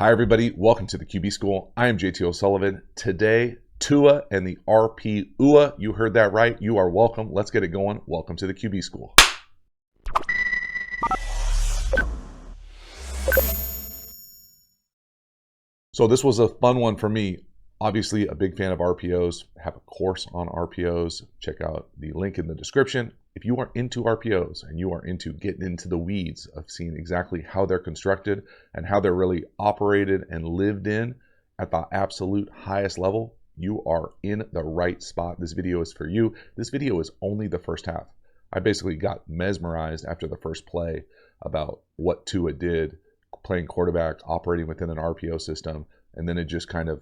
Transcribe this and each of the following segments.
Hi everybody, welcome to the QB School. I am JT O'Sullivan. Today, Tua and the RPua. You heard that right. You are welcome. Let's get it going. Welcome to the QB School. So this was a fun one for me. Obviously a big fan of RPOs. I have a course on RPOs. Check out the link in the description. If you are into RPOs and you are into getting into the weeds of seeing exactly how they're constructed and how they're really operated and lived in at the absolute highest level, you are in the right spot. This video is for you. This video is only the first half. I basically got mesmerized after the first play about what Tua did, playing quarterback, operating within an RPO system, and then it just kind of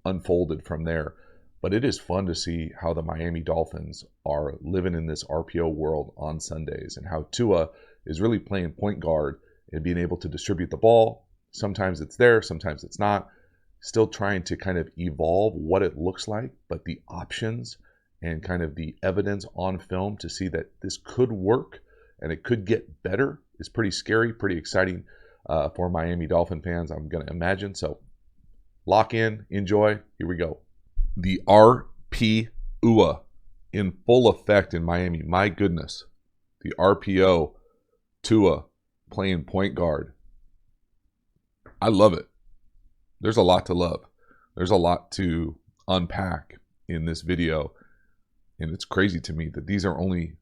unfolded from there. But it is fun to see how the Miami Dolphins are living in this RPO world on Sundays and how Tua is really playing point guard and being able to distribute the ball. Sometimes it's there, sometimes it's not. Still trying to kind of evolve what it looks like, but the options and kind of the evidence on film to see that this could work and it could get better is pretty scary, pretty exciting for Miami Dolphin fans, I'm going to imagine. So lock in, enjoy. Here we go. The RPua in full effect in Miami. My goodness. The RPO, Tua playing point guard. I love it. There's a lot to love. There's a lot to unpack in this video. And it's crazy to me that these are only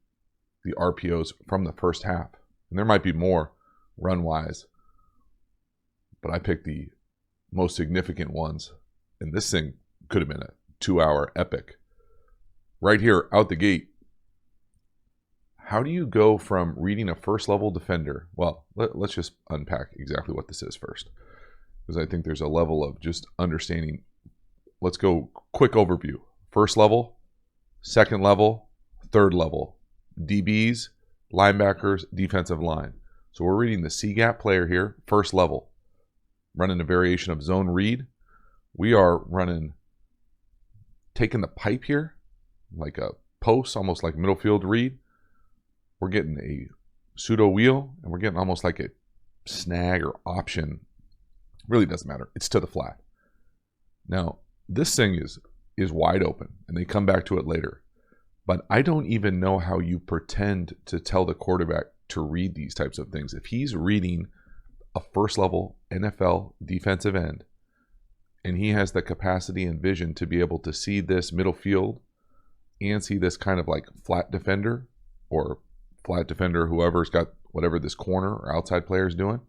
the RPOs from the first half. And there might be more run-wise. But I picked the most significant ones. And this thing could have been a 2-hour epic. Right here, out the gate. How do you go from reading a first-level defender? Well, let's just unpack exactly what this is first, because I think there's a level of just understanding. Let's go quick overview. First level, second level, third level. DBs, linebackers, defensive line. So we're reading the C-gap player here, first level. Running a variation of zone read. We are taking the pipe here, like a post, almost like middle field read. We're getting a pseudo wheel, and we're getting almost like a snag or option. Really doesn't matter. It's to the flat. Now, this thing is wide open, and they come back to it later. But I don't even know how you pretend to tell the quarterback to read these types of things. If he's reading a first-level NFL defensive end, and he has the capacity and vision to be able to see this middle field and see this kind of like flat defender whoever's got whatever this corner or outside player is doing,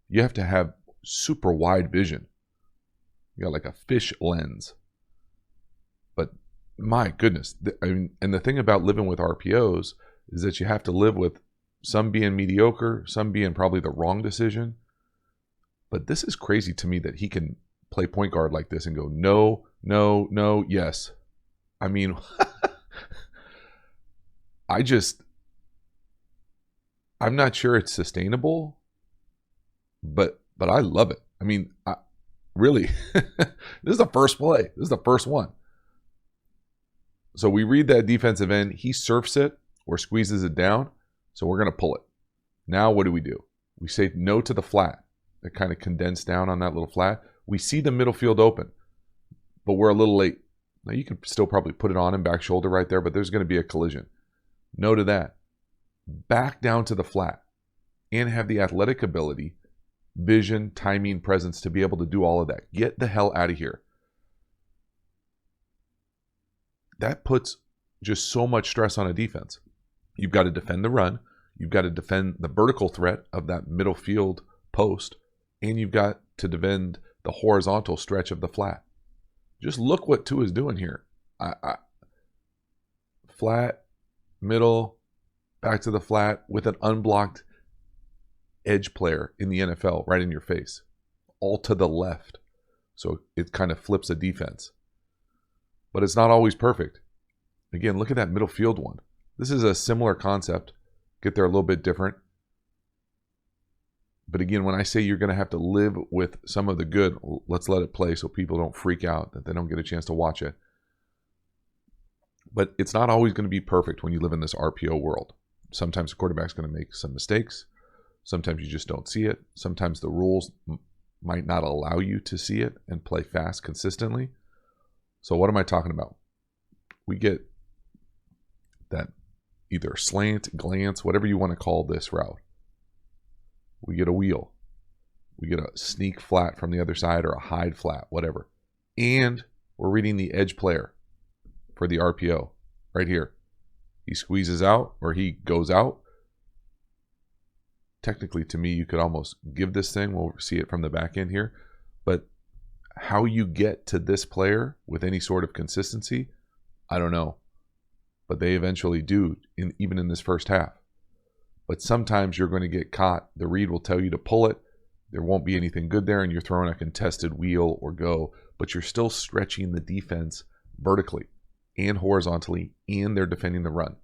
you have to have super wide vision. You got like a fish lens. But my goodness, and the thing about living with RPOs is that you have to live with some being mediocre, some being probably the wrong decision. But this is crazy to me that he can play point guard like this and go, no, no, no, yes. I mean, I'm not sure it's sustainable, but I love it. I mean, really, this is the first play. This is the first one. So we read that defensive end. He surfs it or squeezes it down. So we're going to pull it. Now what do? We say no to the flat. That kind of condensed down on that little flat. We see the middle field open, but we're a little late. Now you can still probably put it on him, back shoulder right there, but there's going to be a collision. No to that. Back down to the flat and have the athletic ability, vision, timing, presence to be able to do all of that. Get the hell out of here. That puts just so much stress on a defense. You've got to defend the run. You've got to defend the vertical threat of that middle field post. And you've got to defend the horizontal stretch of the flat. Just look what Tua is doing here. Flat, middle, back to the flat with an unblocked edge player in the NFL right in your face. All to the left. So it kind of flips a defense. But it's not always perfect. Again, look at that middle field one. This is a similar concept. Get there a little bit different. But again, when I say you're going to have to live with some of the good, let's let it play so people don't freak out, that they don't get a chance to watch it. But it's not always going to be perfect when you live in this RPO world. Sometimes the quarterback's going to make some mistakes. Sometimes you just don't see it. Sometimes the rules might not allow you to see it and play fast consistently. So what am I talking about? We get that either slant, glance, whatever you want to call this route. We get a wheel. We get a sneak flat from the other side or a hide flat, whatever. And we're reading the edge player for the RPO right here. He squeezes out or he goes out. Technically, to me, you could almost give this thing. We'll see it from the back end here. But how you get to this player with any sort of consistency, I don't know. But they eventually do, even in this first half. But sometimes you're going to get caught. The read will tell you to pull it. There won't be anything good there, and you're throwing a contested wheel or go. But you're still stretching the defense vertically and horizontally, and they're defending the run.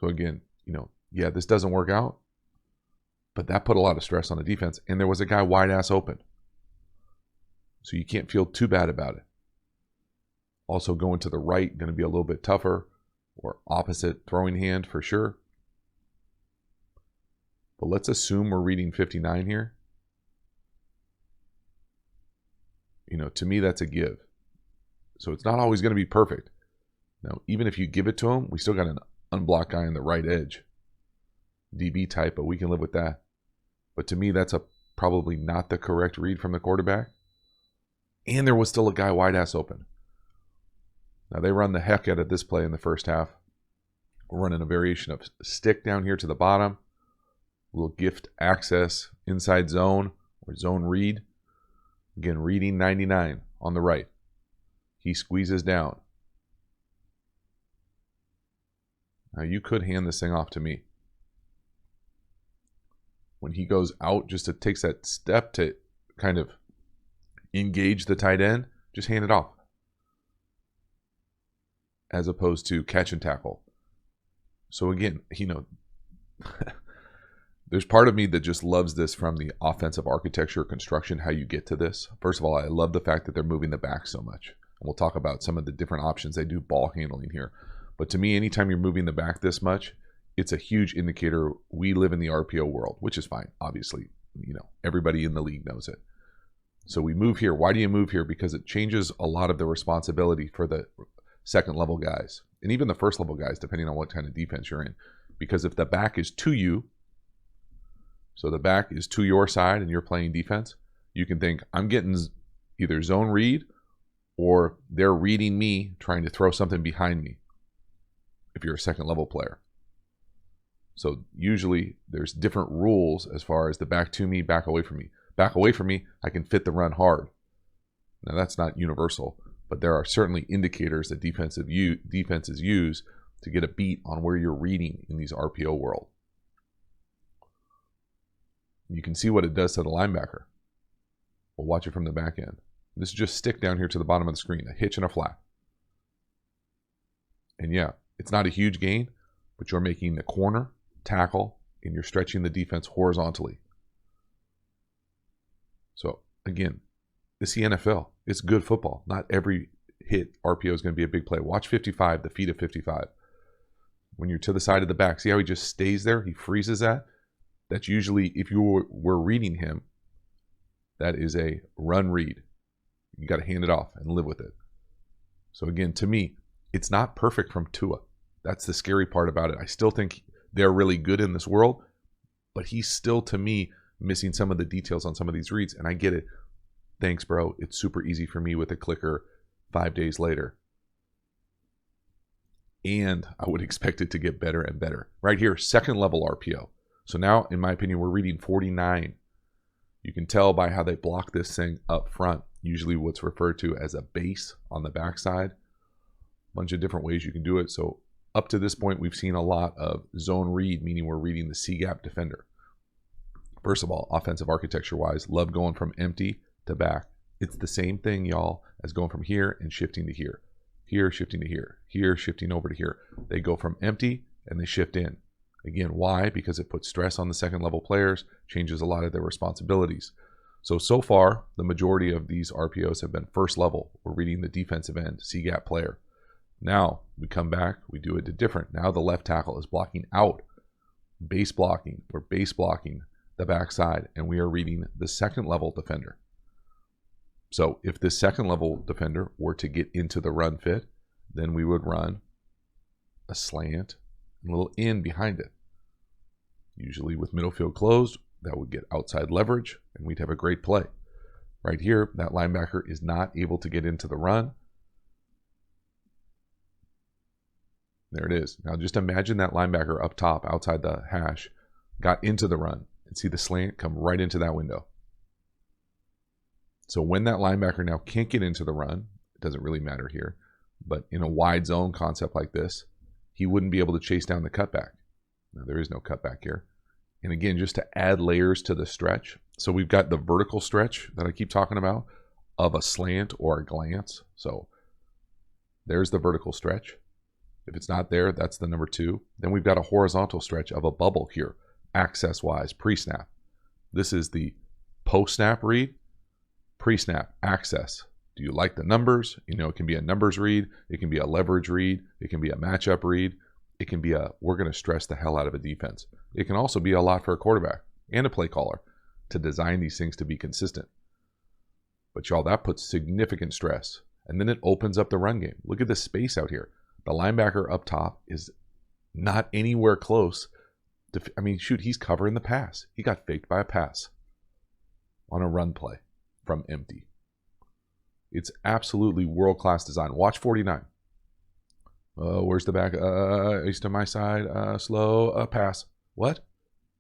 So again, yeah, this doesn't work out, but that put a lot of stress on the defense, and there was a guy wide ass open. So you can't feel too bad about it. Also going to the right, going to be a little bit tougher, or opposite throwing hand for sure. But let's assume we're reading 59 here. To me, that's a give. So it's not always going to be perfect. Now, even if you give it to him, we still got an unblocked guy on the right edge. DB type, but we can live with that. But to me, that's probably not the correct read from the quarterback. And there was still a guy wide ass open. Now, they run the heck out of this play in the first half. We're running a variation of stick down here to the bottom. A little gift access inside zone or zone read. Again, reading 99 on the right. He squeezes down. Now, you could hand this thing off to me. When he goes out, just to takes that step to kind of engage the tight end, just hand it off. As opposed to catch and tackle. So again, there's part of me that just loves this from the offensive architecture construction, how you get to this. First of all, I love the fact that they're moving the back so much. And we'll talk about some of the different options they do ball handling here. But to me, anytime you're moving the back this much, it's a huge indicator we live in the RPO world, which is fine. Obviously, everybody in the league knows it. So we move here. Why do you move here? Because it changes a lot of the responsibility for the second level guys and even the first level guys, depending on what kind of defense you're in. Because if the back is to you, so the back is to your side and you're playing defense, you can think, I'm getting either zone read or they're reading me trying to throw something behind me if you're a second level player. So usually there's different rules as far as the back to me, back away from me. Back away from me, I can fit the run hard. Now that's not universal, but there are certainly indicators that defenses use to get a beat on where you're reading in these RPO world. You can see what it does to the linebacker. We'll watch it from the back end. This is just stick down here to the bottom of the screen, a hitch and a flat. And yeah, it's not a huge gain, but you're making the corner, tackle, and you're stretching the defense horizontally. So again, it's the NFL. It's good football. Not every hit RPO is going to be a big play. Watch 55, the feet of 55. When you're to the side of the back, see how he just stays there? He freezes that. That's usually, if you were reading him, that is a run read. You got to hand it off and live with it. So again, to me, it's not perfect from Tua. That's the scary part about it. I still think they're really good in this world, but he's still, to me, missing some of the details on some of these reads. And I get it. Thanks, bro. It's super easy for me with a clicker 5 days later. And I would expect it to get better and better. Right here, second level RPO. So now, in my opinion, we're reading 49. You can tell by how they block this thing up front, usually what's referred to as a base on the backside. A bunch of different ways you can do it. So up to this point, we've seen a lot of zone read, meaning we're reading the C-gap defender. First of all, offensive architecture-wise, love going from empty to back. It's the same thing, y'all, as going from here and shifting to here. Here, shifting to here. Here, shifting over to here. They go from empty and they shift in. Again, why? Because it puts stress on the second level players, changes a lot of their responsibilities. So far, the majority of these RPOs have been first level. We're reading the defensive end, C-gap player. Now, we come back, we do it different. Now the left tackle is blocking out, base blocking. We're base blocking the backside, and we are reading the second level defender. So if this second level defender were to get into the run fit, then we would run a slant and a little in behind it. Usually with middle field closed, that would get outside leverage, and we'd have a great play. Right here, that linebacker is not able to get into the run. There it is. Now just imagine that linebacker up top, outside the hash, got into the run, and see the slant come right into that window. So when that linebacker now can't get into the run, it doesn't really matter here, but in a wide zone concept like this, he wouldn't be able to chase down the cutback. Now there is no cutback here. And again, just to add layers to the stretch. So we've got the vertical stretch that I keep talking about of a slant or a glance. So there's the vertical stretch. If it's not there, that's the number 2. Then we've got a horizontal stretch of a bubble here, access-wise, pre-snap. This is the post-snap read, pre-snap, access. Do you like the numbers? You know, it can be a numbers read. It can be a leverage read. It can be a matchup read. It can be a, we're going to stress the hell out of a defense. It can also be a lot for a quarterback and a play caller to design these things to be consistent. But y'all, that puts significant stress. And then it opens up the run game. Look at the space out here. The linebacker up top is not anywhere close to, I mean, shoot, he's covering the pass. He got faked by a pass on a run play from empty. It's absolutely world-class design. Watch 49. Where's the back? He's to my side. Slow pass. What?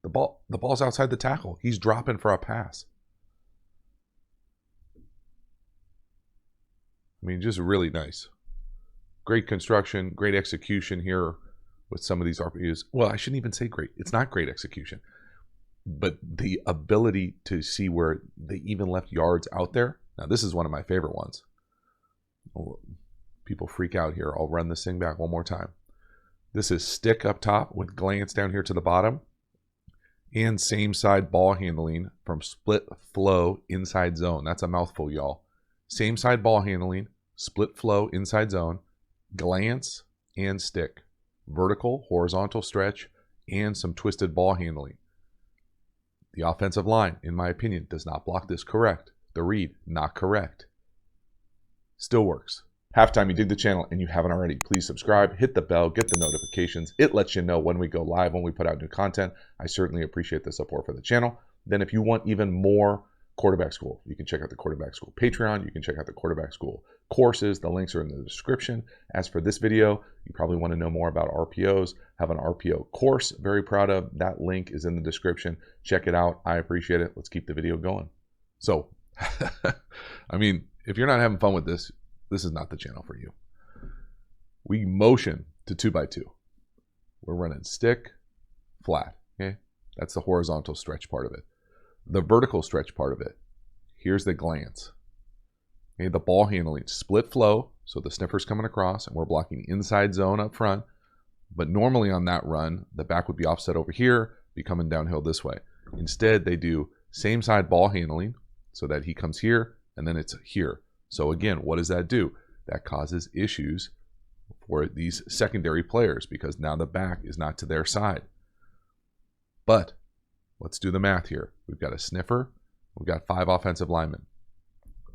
The ball's outside the tackle. He's dropping for a pass. I mean, just really nice. Great construction, great execution here with some of these RPUs. Well, I shouldn't even say great. It's not great execution. But the ability to see where they even left yards out there. Now, this is one of my favorite ones. People freak out here. I'll run this thing back one more time. This is stick up top with glance down here to the bottom. And same side ball handling from split flow inside zone. That's a mouthful, y'all. Same side ball handling, split flow inside zone, glance and stick. Vertical, horizontal stretch, and some twisted ball handling. The offensive line, in my opinion, does not block this correct. The read, not correct. Still works. Halftime, you dig the channel and you haven't already, please subscribe, hit the bell, get the notifications. It lets you know when we go live, when we put out new content. I certainly appreciate the support for the channel. Then if you want even more Quarterback School, you can check out the Quarterback School Patreon. You can check out the Quarterback School courses. The links are in the description. As for this video, you probably want to know more about RPOs. Have an RPO course, very proud of. That link is in the description. Check it out. I appreciate it. Let's keep the video going. So, I mean, if you're not having fun with this, this is not the channel for you. We motion to 2x2. We're running stick, flat, okay? That's the horizontal stretch part of it. The vertical stretch part of it, here's the glance. Okay, the ball handling, split flow, so the sniffer's coming across and we're blocking inside zone up front. But normally on that run, the back would be offset over here, be coming downhill this way. Instead, they do same side ball handling so that he comes here and then it's here. So again, what does that do? That causes issues for these secondary players because now the back is not to their side. But let's do the math here. We've got a sniffer. We've got 5 offensive linemen.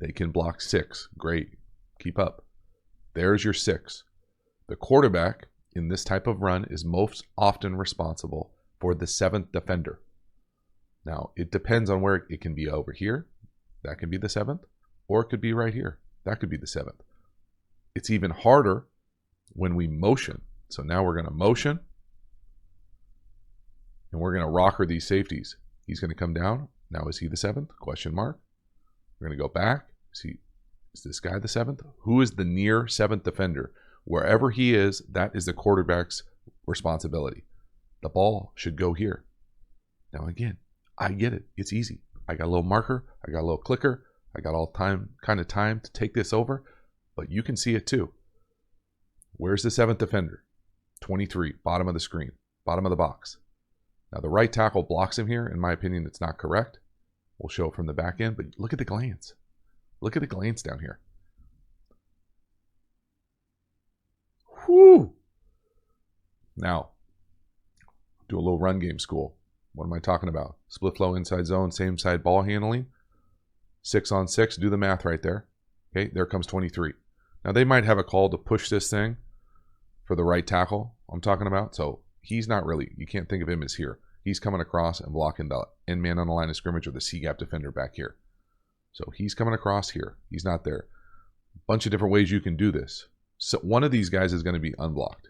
They can block 6. Great. Keep up. There's your 6. The quarterback in this type of run is most often responsible for the 7th defender. Now, it depends on where it can be over here. That can be the 7th. Or it could be right here. That could be the 7th. It's even harder when we motion. So now we're going to motion. And we're going to rocker these safeties. He's going to come down. Now is he the 7th? Question mark. We're going to go back. Is this guy the 7th? Who is the near 7th defender? Wherever he is, that is the quarterback's responsibility. The ball should go here. Now again, I get it. It's easy. I got a little marker. I got a little clicker. I got all time to take this over, but you can see it too. Where's the 7th defender? 23, bottom of the screen, bottom of the box. Now the right tackle blocks him here. In my opinion, it's not correct. We'll show it from the back end, but look at the glance. Look at the glance down here. Whew. Now, do a little run game school. What am I talking about? Split flow inside zone, same side ball handling. 6 on 6. Do the math right there. Okay, there comes 23. Now they might have a call to push this thing for the right tackle I'm talking about. So he's not really, you can't think of him as here. He's coming across and blocking the end man on the line of scrimmage or the C-gap defender back here. So he's coming across here. He's not there. A bunch of different ways you can do this. So one of these guys is going to be unblocked.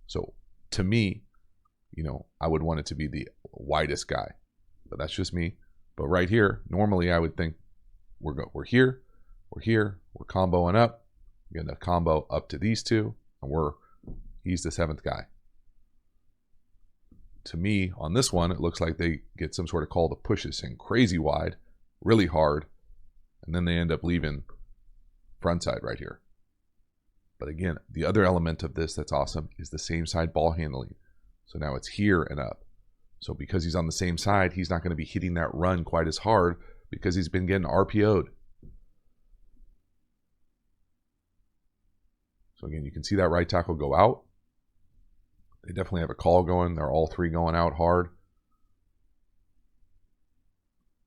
So to me, you know, I would want it to be the widest guy. But that's just me. But right here, normally I would think we're here, we're comboing up. We're going to combo up to these two, and he's the 7th guy. To me, on this one, it looks like they get some sort of call to push this thing crazy wide, really hard, and then they end up leaving front side right here. But again, the other element of this that's awesome is the same side ball handling. So now it's here and up. So because he's on the same side, he's not going to be hitting that run quite as hard because he's been getting RPO'd. So again, you can see that right tackle go out. They definitely have a call going. They're all 3 going out hard.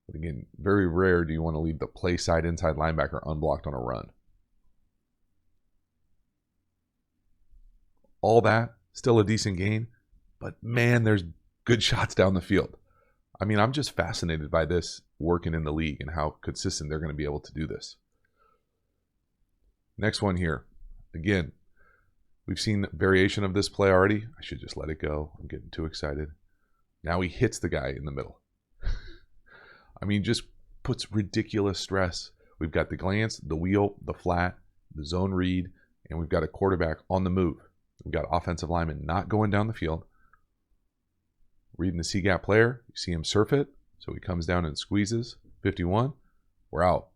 But again, very rare do you want to leave the play side inside linebacker unblocked on a run. All that, still a decent gain. But man, there's good shots down the field. I mean, I'm just fascinated by this working in the league and how consistent they're going to be able to do this. Next one here. Again, we've seen variation of this play already. I should just let it go. I'm getting too excited. Now he hits the guy in the middle. I mean, just puts ridiculous stress. We've got the glance, the wheel, the flat, the zone read, and we've got a quarterback on the move. We've got offensive linemen not going down the field. Reading the C-gap player. You see him surf it. So he comes down and squeezes. 51. We're out.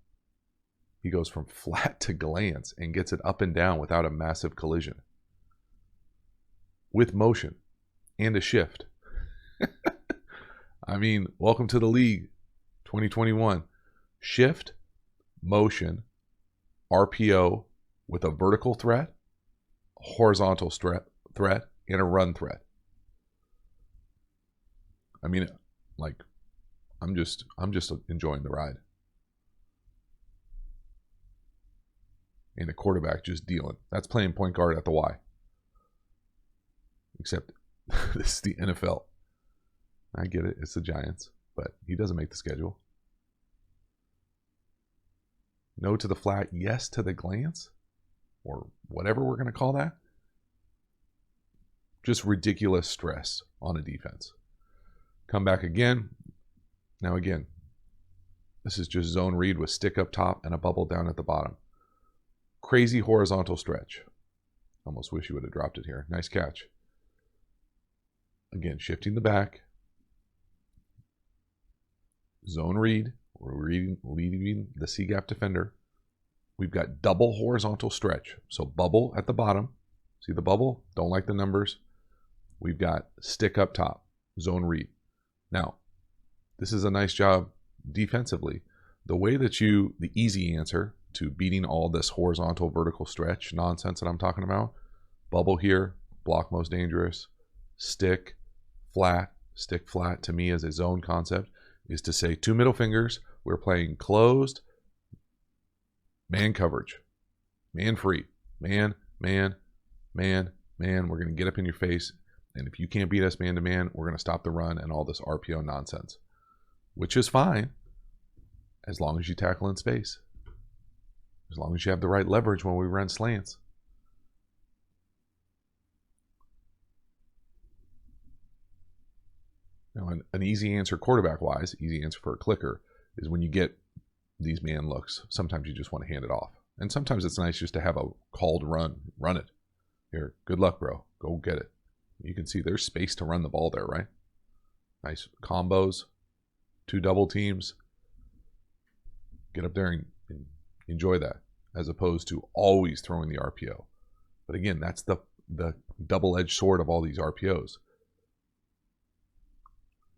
He goes from flat to glance and gets it up and down without a massive collision. With motion and a shift. I mean, welcome to the league, 2021. Shift, motion, RPO with a vertical threat, a horizontal threat, and a run threat. I mean, like, I'm just enjoying the ride. And the quarterback just dealing. That's playing point guard at the Y. Except this is the NFL. I get it. It's the Giants. But he doesn't make the schedule. No to the flat. Yes to the glance. Or whatever we're going to call that. Just ridiculous stress on a defense. Come back again. Now again. This is just zone read with stick up top and a bubble down at the bottom. Crazy horizontal stretch. Almost wish you would have dropped it here. Nice catch. Again, shifting the back. Zone read. We're leading the C-gap defender. We've got double horizontal stretch. So bubble at the bottom. See the bubble? Don't like the numbers. We've got stick up top. Zone read. Now, this is a nice job defensively. The way that the easy answer to beating all this horizontal vertical stretch nonsense that I'm talking about, bubble here, block most dangerous, stick flat to me as a zone concept, is to say 2 middle fingers, we're playing closed, man coverage, man free, man, we're going to get up in your face, and if you can't beat us man to man, we're going to stop the run and all this RPO nonsense, which is fine as long as you tackle in space. As long as you have the right leverage when we run slants. Now, an easy answer quarterback-wise, easy answer for a clicker, is when you get these man looks, sometimes you just want to hand it off. And sometimes it's nice just to have a called run. Run it. Here, good luck, bro. Go get it. You can see there's space to run the ball there, right? Nice combos. 2 double teams. Get up there and enjoy that, as opposed to always throwing the RPO. But again, that's the double-edged sword of all these RPOs.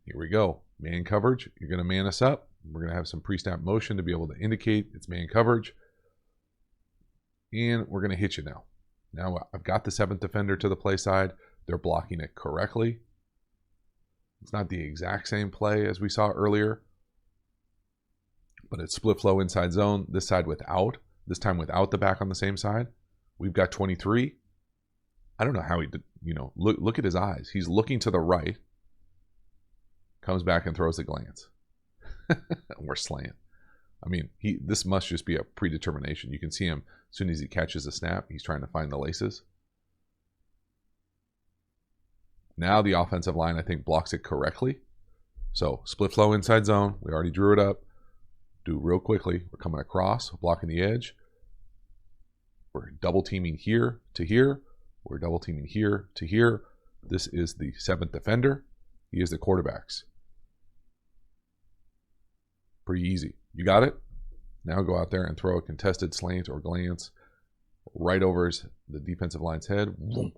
Here we go. Man coverage. You're going to man us up. We're going to have some pre-snap motion to be able to indicate it's man coverage. And we're going to hit you now. Now I've got the 7th defender to the play side. They're blocking it correctly. It's not the exact same play as we saw earlier, but it's split flow inside zone, this side without, this time without the back on the same side. We've got 23. I don't know how he did, look at his eyes. He's looking to the right, comes back and throws a glance. We're slaying. I mean, this must just be a predetermination. You can see him as soon as he catches a snap, he's trying to find the laces. Now the offensive line, I think, blocks it correctly. So split flow inside zone. We already drew it up. Do real quickly. We're coming across, blocking the edge. We're double teaming here to here. We're double teaming here to here. This is the 7th defender. He is the quarterbacks. Pretty easy. You got it? Now go out there and throw a contested slant or glance right over the defensive line's head. And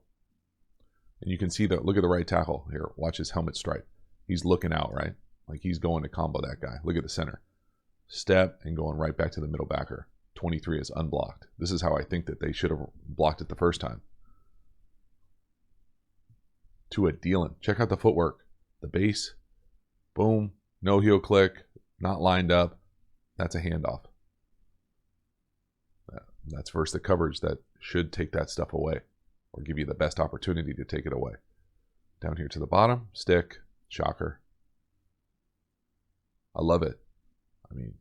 you can see that. Look at the right tackle here. Watch his helmet stripe. He's looking out, right? Like he's going to combo that guy. Look at the center. Step and going right back to the middle backer. 23 is unblocked. This is how I think that they should have blocked it the first time. Tua dealing. Check out the footwork. The base. Boom. No heel click. Not lined up. That's a handoff. That's versus the coverage that should take that stuff away or give you the best opportunity to take it away. Down here to the bottom. Stick. Shocker. I love it. I mean,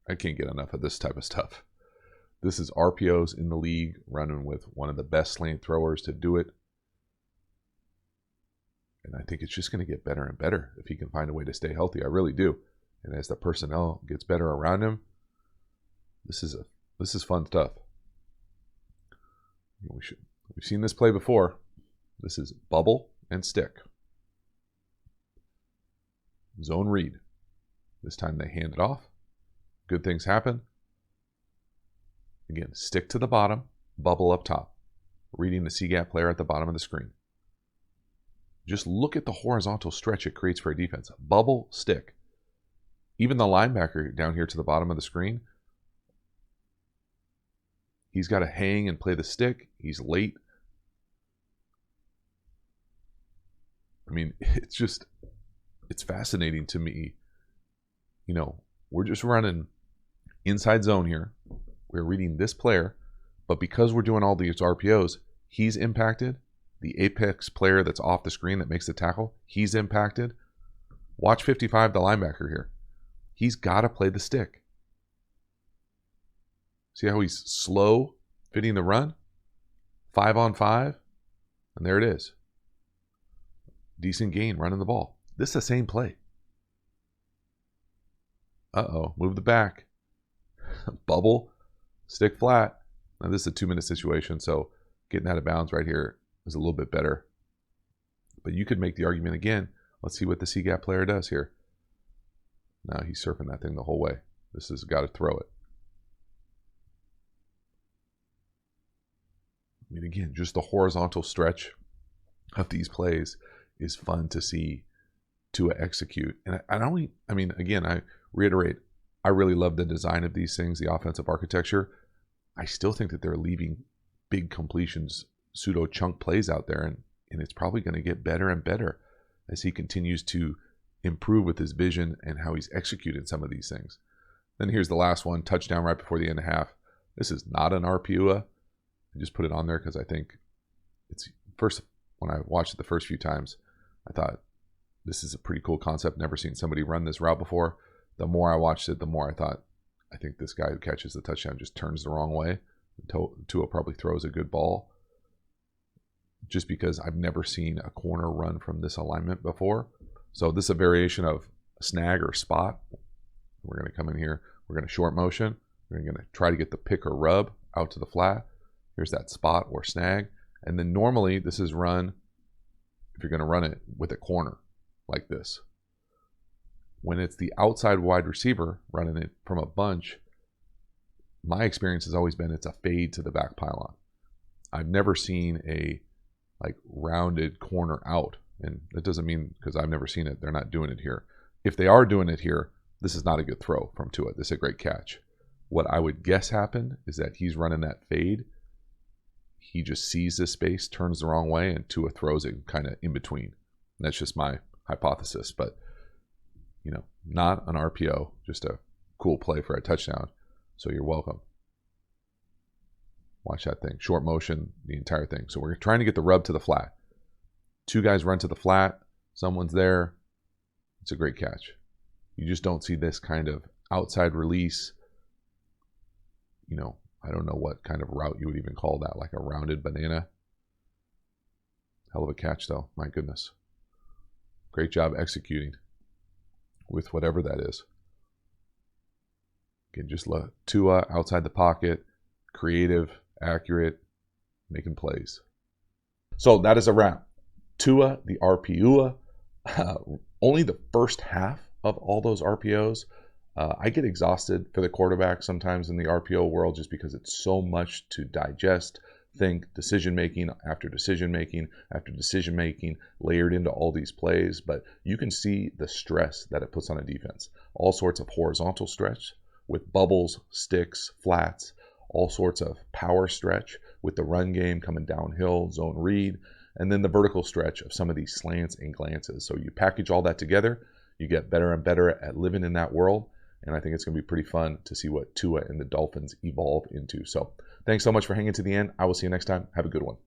I can't get enough of this type of stuff. This is RPOs in the league, running with one of the best slant throwers to do it. And I think it's just going to get better and better if he can find a way to stay healthy. I really do. And as the personnel gets better around him, this is fun stuff. We've seen this play before. This is bubble and stick. Zone read. This time they hand it off. Good things happen. Again, stick to the bottom, bubble up top. Reading the C-gap player at the bottom of the screen. Just look at the horizontal stretch it creates for a defense. Bubble, stick. Even the linebacker down here to the bottom of the screen, he's got to hang and play the stick. He's late. I mean, it's fascinating to me. We're just running inside zone here. We're reading this player, but because we're doing all these RPOs, he's impacted. The apex player that's off the screen that makes the tackle, he's impacted. Watch 55, the linebacker here. He's got to play the stick. See how he's slow fitting the run? 5-on-5, and there it is. Decent gain running the ball. This is the same play. Uh-oh, move the back. Bubble, stick flat. Now this is a 2-minute situation, so getting out of bounds right here is a little bit better. But you could make the argument again. Let's see what the C-gap player does here. Now he's surfing that thing the whole way. This has got to throw it. I mean, again, just the horizontal stretch of these plays is fun to see Tua execute. And I reiterate, I really love the design of these things, the offensive architecture. I still think that they're leaving big completions, pseudo chunk plays out there, and it's probably going to get better and better as he continues to improve with his vision and how he's executed some of these things. Then here's the last one, touchdown right before the end of half. This is not an RPua. I just put it on there because I think it's first, when I watched it the first few times, I thought this is a pretty cool concept. Never seen somebody run this route before. The more I watched it, the more I thought, I think this guy who catches the touchdown just turns the wrong way. Tua probably throws a good ball. Just because I've never seen a corner run from this alignment before. So this is a variation of a snag or spot. We're going to come in here. We're going to short motion. We're going to try to get the pick or rub out to the flat. Here's that spot or snag. And then normally this is run, if you're going to run it, with a corner like this. When it's the outside wide receiver running it from a bunch, my experience has always been it's a fade to the back pylon. I've never seen a rounded corner out. And that doesn't mean because I've never seen it, they're not doing it here. If they are doing it here, this is not a good throw from Tua. This is a great catch. What I would guess happened is that he's running that fade. He just sees this space, turns the wrong way, and Tua throws it kind of in between. And that's just my hypothesis, but not an RPO, just a cool play for a touchdown. So you're welcome. Watch that thing. Short motion, the entire thing. So we're trying to get the rub to the flat. 2 guys run to the flat. Someone's there. It's a great catch. You just don't see this kind of outside release. I don't know what kind of route you would even call that, like a rounded banana. Hell of a catch, though. My goodness. Great job executing with whatever that is. Again, just look. Tua outside the pocket, creative, accurate, making plays. So that is a wrap. Tua the RPua. Only the first half of all those RPOs. I get exhausted for the quarterback sometimes in the RPO world just because it's so much to digest, think, decision-making after decision-making after decision-making layered into all these plays. But you can see the stress that it puts on a defense. All sorts of horizontal stretch with bubbles, sticks, flats, all sorts of power stretch with the run game coming downhill, zone read, and then the vertical stretch of some of these slants and glances. So you package all that together, you get better and better at living in that world. And I think it's going to be pretty fun to see what Tua and the Dolphins evolve into. So thanks so much for hanging to the end. I will see you next time. Have a good one.